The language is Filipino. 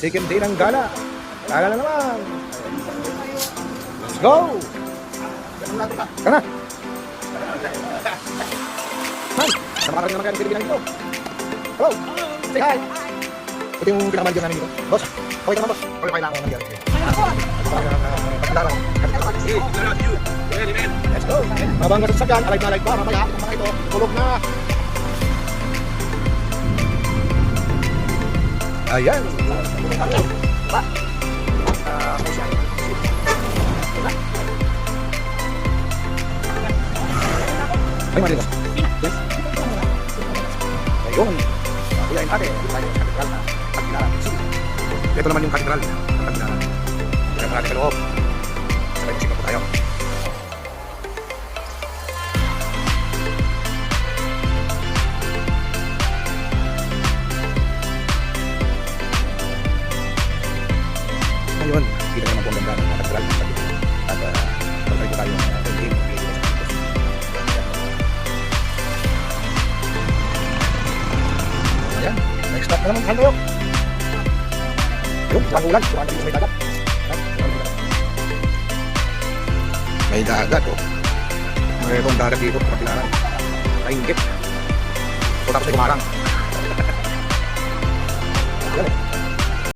Second day ng gala. Gala na naman. Let's go! Tara! Hi! Sama ka rin naman kayo ng Pilipinas ito. Hello! Say hi! Ito yung pinakamanager namin dito. Boss, okay ka naman boss? Okay lang ako naman dito. Let's go! Habang nasasagyan, alive na alive pa. Mamaya, mga ito, tulog na. Ayan! Ay, mali ba? Yes? Ayun! Kuyain natin. Tayo sa katedral na Tagbilaran. Ito naman yung katedral ng Tagbilaran. Kaya natin sa loob. Sabay musika po tayo. Ngayon, kita naman po ang ganda ng katedral ng Tagbilaran. At pagkali po tayo ng game. Ayan, next stop na naman. Saan tayo? Ayun, walang ulan. Tumaan tayo sa may dagat. May dagat, oh. Mayroong dagat dito sa Tagbilaran. Nainggit. So, tapos ay kumarang. Yan eh.